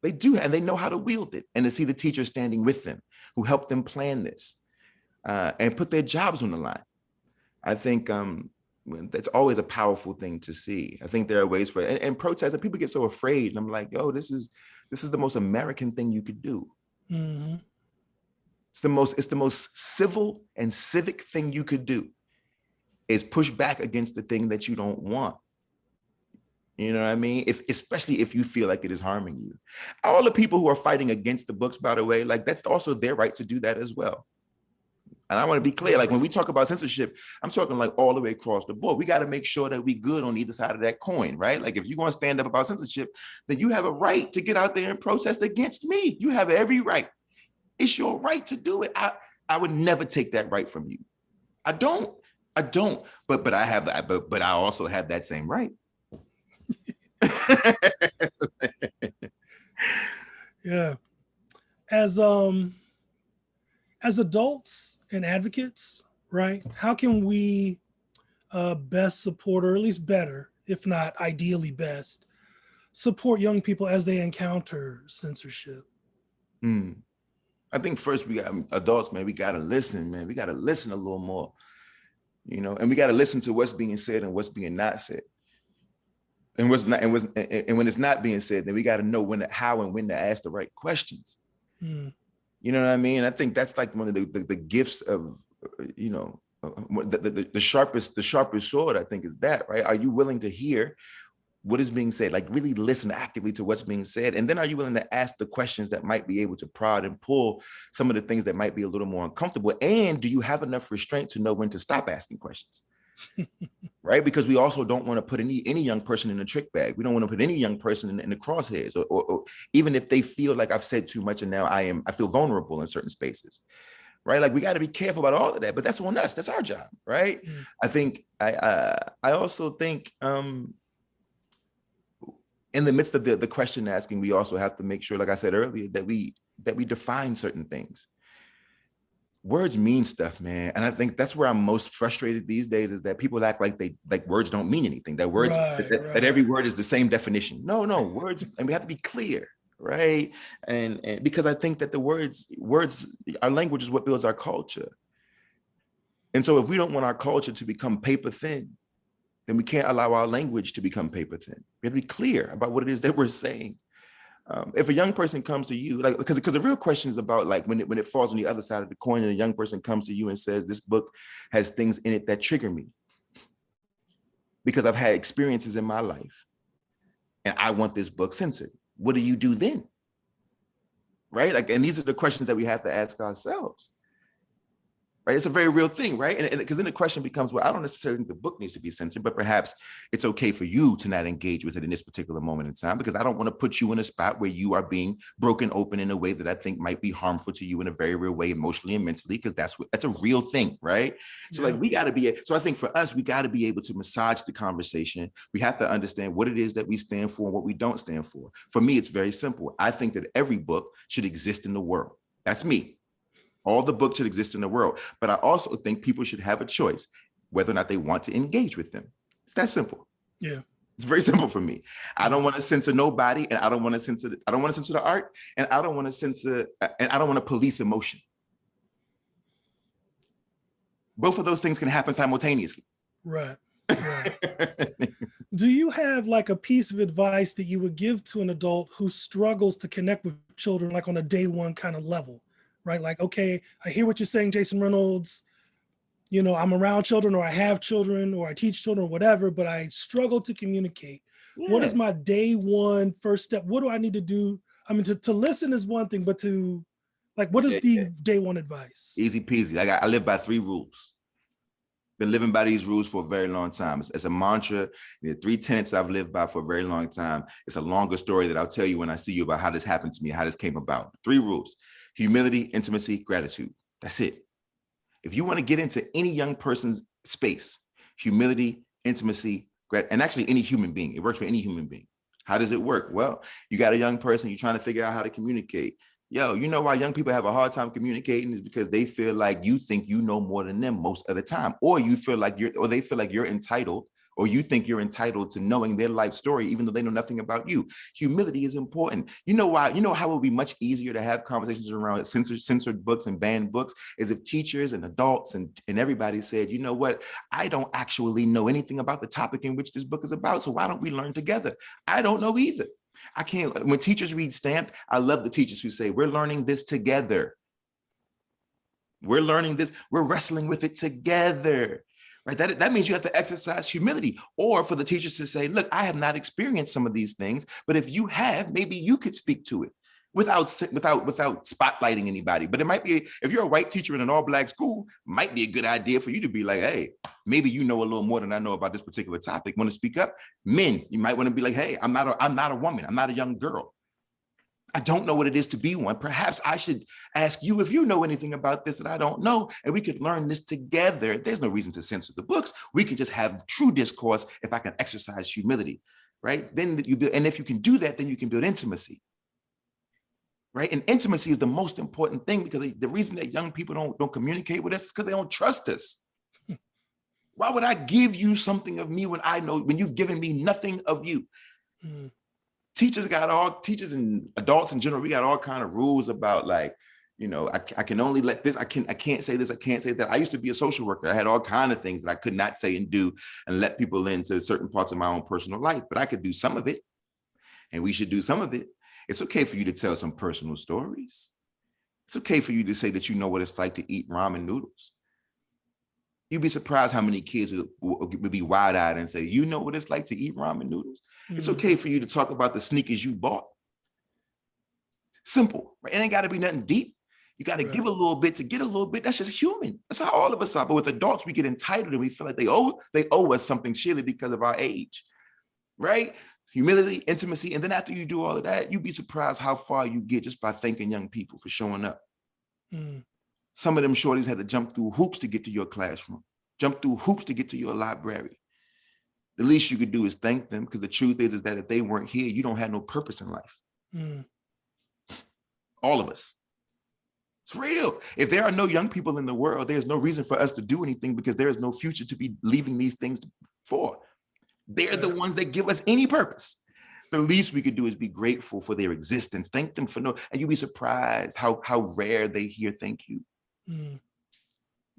Speaker 2: They do, and they know how to wield it. And to see the teachers standing with them who helped them plan this and put their jobs on the line. I think that's always a powerful thing to see. I think there are ways for it. And protest, and people get so afraid. And I'm like, yo, this is the most American thing you could do.
Speaker 1: Mm-hmm.
Speaker 2: It's the most civil and civic thing you could do is push back against the thing that you don't want. You know what I mean? Especially if you feel like it is harming you. All the people who are fighting against the books, by the way, like that's also their right to do that as well. And I want to be clear, like when we talk about censorship, I'm talking like all the way across the board. We got to make sure that we good on either side of that coin, right? Like if you're going to stand up about censorship, then you have a right to get out there and protest against me. You have every right. It's your right to do it. I would never take that right from you. I don't, but I have that, but I also have that same right.
Speaker 1: Yeah. As adults and advocates, right? How can we best support, or at least better, if not ideally best, support young people as they encounter censorship?
Speaker 2: I think first we got adults, man. We gotta listen, man. We gotta listen a little more, and we gotta listen to what's being said and what's being not said. And when it's not being said, then we got to know how and when to ask the right questions. You know what I mean? I think that's like one of the gifts of, the sharpest sword, I think, is that, right? Are you willing to hear what is being said? Like really listen actively to what's being said. And then are you willing to ask the questions that might be able to prod and pull some of the things that might be a little more uncomfortable? And do you have enough restraint to know when to stop asking questions? Right? Because we also don't want to put any young person in a trick bag. We don't want to put any young person in the crosshairs, or even if they feel like I've said too much and now I feel vulnerable in certain spaces, right? Like we got to be careful about all of that, but that's on us. That's our job, right? I think I also think in the midst of the question asking, we also have to make sure, like I said earlier, that we define certain things. words mean stuff, man. And I think that's where I'm most frustrated these days, is that people act like words don't mean anything, that words, that every word is the same definition. No, words, and we have to be clear, right? And because I think that the words, our language is what builds our culture. And so if we don't want our culture to become paper thin, then we can't allow our language to become paper thin. We have to be clear about what it is that we're saying. If a young person comes to you, like, because the real question is about, like, when it falls on the other side of the coin and a young person comes to you and says, this book has things in it that trigger me because I've had experiences in my life and I want this book censored. What do you do then? Right? Like, and these are the questions that we have to ask ourselves. Right? It's a very real thing, right? And because then the question becomes, well, I don't necessarily think the book needs to be censored, but perhaps it's okay for you to not engage with it in this particular moment in time, because I don't want to put you in a spot where you are being broken open in a way that I think might be harmful to you in a very real way, emotionally and mentally, because that's a real thing, right? So like, we got to be, so I think for us, we got to be able to massage the conversation. We have to understand what it is that we stand for and what we don't stand for. For me, it's very simple. I think that every book should exist in the world. That's me. All the books should exist in the world. But I also think people should have a choice whether or not they want to engage with them. It's that simple.
Speaker 1: Yeah.
Speaker 2: It's very simple for me. I don't want to censor nobody, and I don't want to censor the art, and I don't want to police emotion. Both of those things can happen simultaneously.
Speaker 1: Right. Do you have like a piece of advice that you would give to an adult who struggles to connect with children, like on a day one kind of level? Right? Like, okay, I hear what you're saying, Jason Reynolds. You know, I'm around children, or I have children, or I teach children, or whatever, but I struggle to communicate. Yeah. What is my day one first step? What do I need to do? I mean, to listen is one thing, but to, like, what is the day one advice? Easy
Speaker 2: peasy. Like, I live by 3 rules. Been living by these rules for a very long time. It's a mantra. The 3 tenets I've lived by for a very long time. It's a longer story that I'll tell you when I see you about how this happened to me, how this came about. 3 rules: humility, intimacy, gratitude. That's it. If you want to get into any young person's space, humility, intimacy, and actually any human being, it works for any human being. How does it work? Well, you got a young person, you're trying to figure out how to communicate. Yo, you know why young people have a hard time communicating is because they feel like you think you know more than them most of the time, or they feel like you're entitled, or you think you're entitled to knowing their life story, even though they know nothing about you. Humility is important. You know why? You know how it would be much easier to have conversations around censored books and banned books is if teachers and adults and everybody said, you know what? I don't actually know anything about the topic in which this book is about, so why don't we learn together? I don't know either. I can't, when teachers read Stamped, I love the teachers who say, we're learning this together. We're learning this, we're wrestling with it together. Right? That means you have to exercise humility. Or for the teachers to say, look, I have not experienced some of these things, but if you have, maybe you could speak to it without spotlighting anybody. But it might be, if you're a white teacher in an all-Black school, might be a good idea for you to be like, hey, maybe you know a little more than I know about this particular topic. Want to speak up? Men, you might want to be like, hey, I'm not a woman. I'm not a young girl. I don't know what it is to be one. Perhaps I should ask you if you know anything about this that I don't know, and we could learn this together. There's no reason to censor the books. We can just have true discourse if I can exercise humility, right? Then you build, and if you can do that, then you can build intimacy, right? And intimacy is the most important thing, because the reason that young people don't communicate with us is because they don't trust us. Why would I give you something of me when you've given me nothing of you? Teachers and adults in general, we got all kind of rules about, like, you know, I can only let this, I can't say this, I can't say that. I used to be a social worker. I had all kind of things that I could not say and do and let people into certain parts of my own personal life, but I could do some of it, and we should do some of it. It's okay for you to tell some personal stories. It's okay for you to say that you know what it's like to eat ramen noodles. You'd be surprised how many kids would be wide-eyed and say, you know what it's like to eat ramen noodles? It's okay for you to talk about the sneakers you bought. Simple, right? It ain't got to be nothing deep. You got to give a little bit to get a little bit. That's just human. That's how all of us are. But with adults, we get entitled and we feel like they owe us something surely because of our age, right? Humility, intimacy. And then after you do all of that, you'd be surprised how far you get just by thanking young people for showing up. Some of them shorties had to jump through hoops to get to your classroom, jump through hoops to get to your library. The least you could do is thank them, because the truth is that if they weren't here, you don't have no purpose in life. All of us. It's real. If there are no young people in the world, there's no reason for us to do anything because there is no future to be leaving these things for. They're the ones that give us any purpose. The least we could do is be grateful for their existence. Thank them for and you'd be surprised how rare they hear thank you. Mm.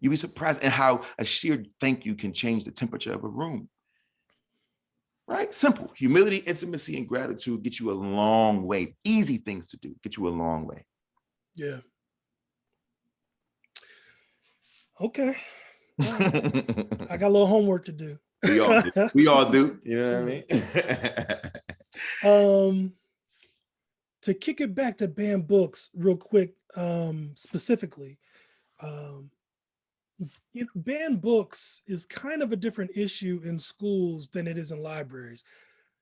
Speaker 2: You'd be surprised at how a sheer thank you can change the temperature of a room. Right? Simple. Humility, intimacy, and gratitude get you a long way. Easy things to do, get you a long way.
Speaker 1: Yeah. Okay. I got a little homework to do.
Speaker 2: We all do. We all do. You know what
Speaker 1: I mean? To kick it back to Banned Books real quick, specifically, Banned Books is kind of a different issue in schools than it is in libraries.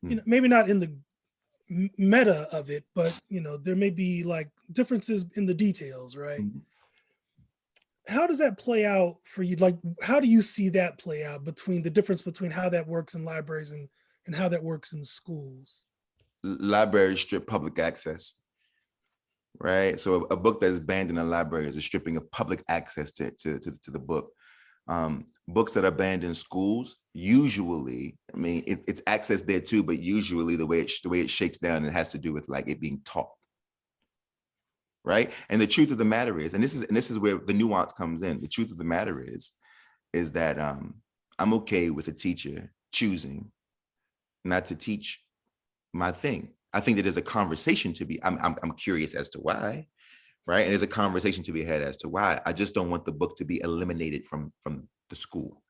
Speaker 1: Maybe not in the meta of it, but there may be like differences in the details, right? Mm-hmm. How does that play out for you? Like, how do you see that play out between the difference between how that works in libraries and how that works in schools?
Speaker 2: Libraries strip public access, right? So a book that is banned in a library is a stripping of public access to the book. Books that are banned in schools, usually, I mean, it's access there too, but usually the way it shakes down, it has to do with like it being taught. Right. And the truth of the matter is, and this is where the nuance comes in. The truth of the matter is that I'm okay with a teacher choosing not to teach my thing. I think that there's a conversation to be. I'm curious as to why, right? And there's a conversation to be had as to why. I just don't want the book to be eliminated from the school.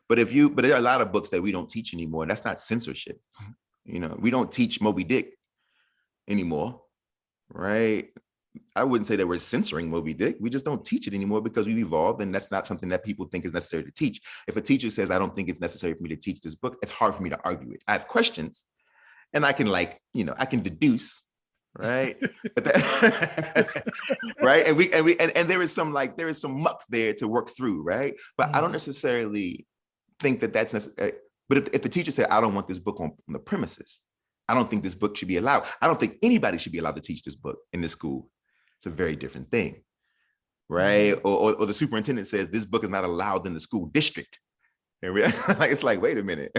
Speaker 2: But there are a lot of books that we don't teach anymore, and that's not censorship. We don't teach Moby Dick anymore, right? I wouldn't say that we're censoring Moby Dick. We just don't teach it anymore because we've evolved, and that's not something that people think is necessary to teach. If a teacher says, I don't think it's necessary for me to teach this book, it's hard for me to argue it. I have questions, and I can I can deduce, right? But right, and there is some muck there to work through, right? But I don't necessarily think that that's necessary. But if the teacher said, I don't want this book on the premises, I don't think this book should be allowed. I don't think anybody should be allowed to teach this book in this school. It's a very different thing, right? Or the superintendent says this book is not allowed in the school district. And it's like, wait a minute,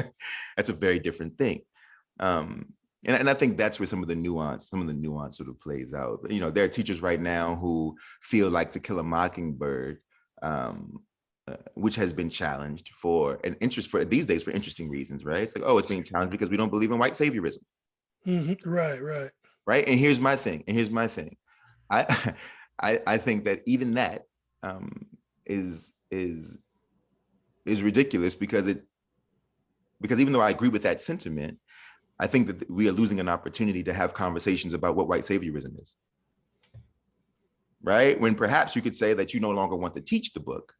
Speaker 2: that's a very different thing. And I think that's where some of the nuance sort of plays out. But, there are teachers right now who feel like To Kill a Mockingbird, which has been challenged for these days for interesting reasons, right? It's like, oh, it's being challenged because we don't believe in white saviorism.
Speaker 1: Mm-hmm. Right.
Speaker 2: And here's my thing. I think that even that is ridiculous because even though I agree with that sentiment, I think that we are losing an opportunity to have conversations about what white saviorism is. Right? When perhaps you could say that you no longer want to teach the book.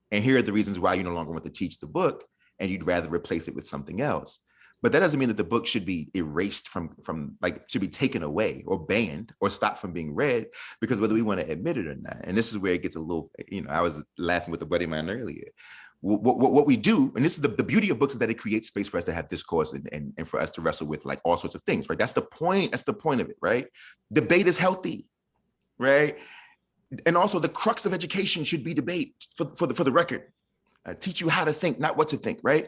Speaker 2: And here are the reasons why you no longer want to teach the book, and you'd rather replace it with something else. But that doesn't mean that the book should be erased should be taken away or banned or stopped from being read, because whether we want to admit it or not, and this is where it gets a little, I was laughing with a buddy of mine earlier. What we do, and this is the beauty of books, is that it creates space for us to have discourse and for us to wrestle with like all sorts of things, right? That's the point of it, right? Debate is healthy, right? And also the crux of education should be debate for the record. Teach you how to think, not what to think, right?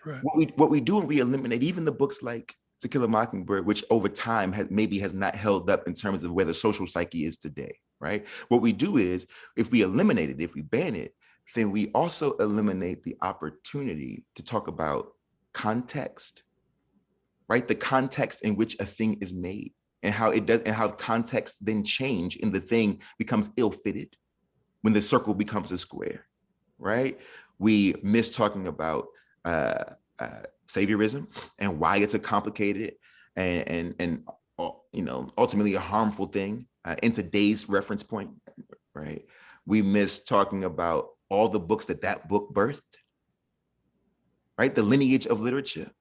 Speaker 2: Right. What we do, and we eliminate even the books like To Kill a Mockingbird, which over time has not held up in terms of where the social psyche is today, right? What we do is, if we eliminate it, if we ban it, then we also eliminate the opportunity to talk about context, right? The context in which a thing is made and how it does, and how context then change and the thing becomes ill-fitted when the circle becomes a square, right? We miss talking about saviorism and why it's a complicated and ultimately a harmful thing in today's reference point, right? We miss talking about all the books that book birthed, right? The lineage of literature,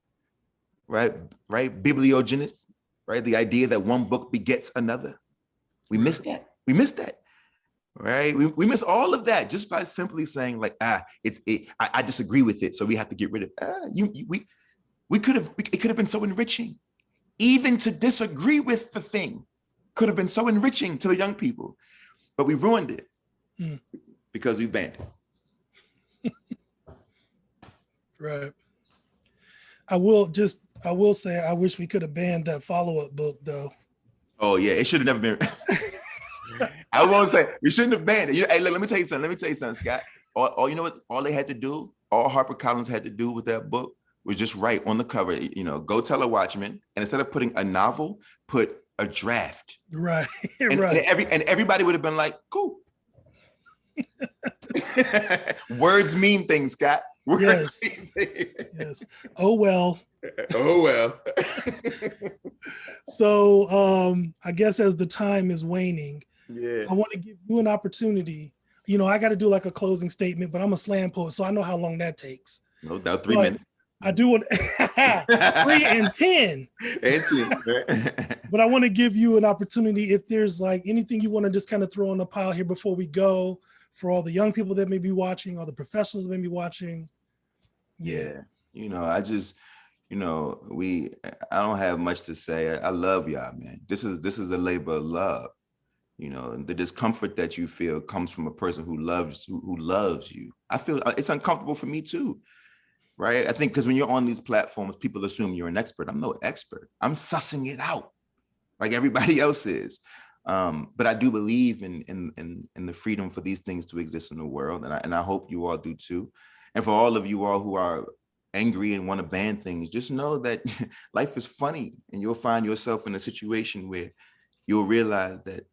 Speaker 2: right? Bibliogenesis, right? The idea that one book begets another. We miss that. Right? We miss all of that just by simply saying like, I disagree with it, so we have to get rid of it. It could have been so enriching. Even to disagree with the thing could have been so enriching to the young people. but we ruined it
Speaker 1: Mm.
Speaker 2: because we banned it.
Speaker 1: Right. I will say I wish we could have banned that follow-up book though.
Speaker 2: Oh yeah, it should have never been. I won't say we shouldn't have banned it. Hey, look, let me tell you something, Scott. All you know what? All they had to do, all HarperCollins had to do with that book was just write on the cover, go tell a Watchman, and instead of putting a novel, put a draft.
Speaker 1: Right.
Speaker 2: And,
Speaker 1: right.
Speaker 2: and everybody would have been like, cool. Words mean things, Scott. Words
Speaker 1: Yes. Oh well.
Speaker 2: Oh well.
Speaker 1: So I guess as the time is waning,
Speaker 2: Yeah.
Speaker 1: I want to give you an opportunity. I got to do like a closing statement, but I'm a slam poet, so I know how long that takes.
Speaker 2: No doubt, 3 minutes.
Speaker 1: I do want 3 and 10.
Speaker 2: And 10.
Speaker 1: But I want to give you an opportunity if there's like anything you want to just kind of throw in the pile here before we go, for all the young people that may be watching, all the professionals that may be watching.
Speaker 2: Yeah. I just, I don't have much to say. I love y'all, man. This is a labor of love. The discomfort that you feel comes from a person who loves you. I feel it's uncomfortable for me too. Right. I think because when you're on these platforms, people assume you're an expert. I'm no expert. I'm sussing it out like everybody else is. But I do believe in the freedom for these things to exist in the world. And I hope you all do too. And for all of you all who are angry and want to ban things, just know that life is funny and you'll find yourself in a situation where you'll realize that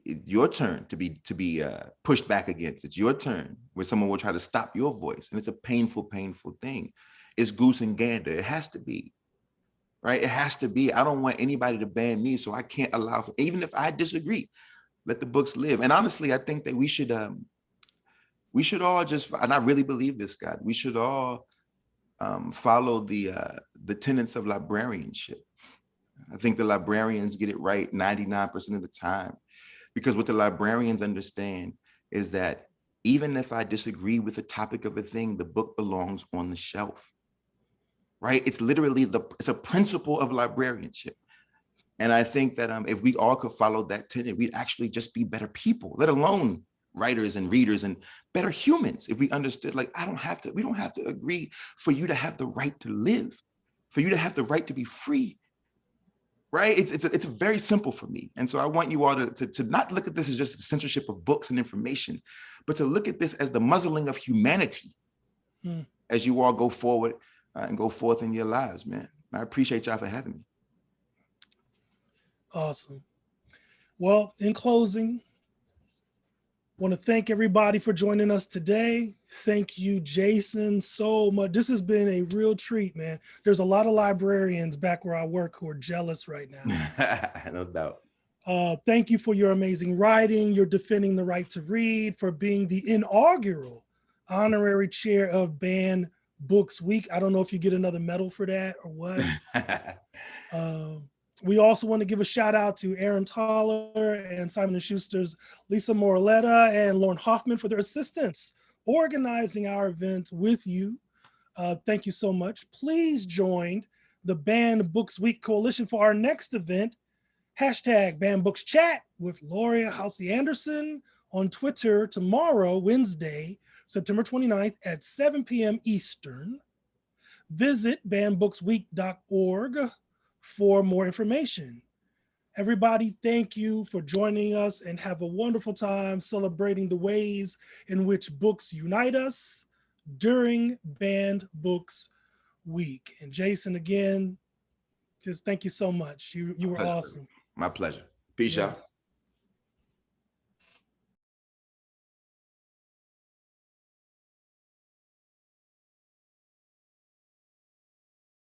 Speaker 2: it's your turn to be pushed back against. It's your turn where someone will try to stop your voice. And it's a painful, painful thing. It's goose and gander. It has to be. Right? It has to be. I don't want anybody to ban me, so I can't allow, even if I disagree, let the books live. And honestly, I think that we should all just, and I really believe this, Scott, we should all follow the tenets of librarianship. I think the librarians get it right 99% of the time, because what the librarians understand is that even if I disagree with the topic of a thing, the book belongs on the shelf. Right? It's literally it's a principle of librarianship. And I think that if we all could follow that tenet, we'd actually just be better people, let alone writers and readers and better humans. If we understood, like, we don't have to agree for you to have the right to live, for you to have the right to be free. Right? It's very simple for me. And so I want you all to not look at this as just the censorship of books and information, but to look at this as the muzzling of humanity as you all go forward and go forth in your lives, man. I appreciate y'all for having me.
Speaker 1: Awesome. Well, in closing, I want to thank everybody for joining us today. Thank you, Jason, so much. This has been a real treat, man. There's a lot of librarians back where I work who are jealous right now.
Speaker 2: No doubt.
Speaker 1: Thank you for your amazing writing. You're defending the right to read, for being the inaugural honorary chair of Banned Books Week. I don't know if you get another medal for that or what. We also want to give a shout out to Aaron Toller and Simon & Schuster's Lisa Moraletta and Lauren Hoffman for their assistance organizing our event with you. Thank you so much. Please join the Banned Books Week Coalition for our next event, #BannedBooksChat with Loria Halsey Anderson on Twitter tomorrow, Wednesday, September 29th at 7 p.m. Eastern. Visit bannedbooksweek.org for more information. Everybody, thank you for joining us and have a wonderful time celebrating the ways in which books unite us during Banned Books Week. And Jason, again, just thank you so much. You were awesome.
Speaker 2: My pleasure. Peace, y'all.
Speaker 1: Yes.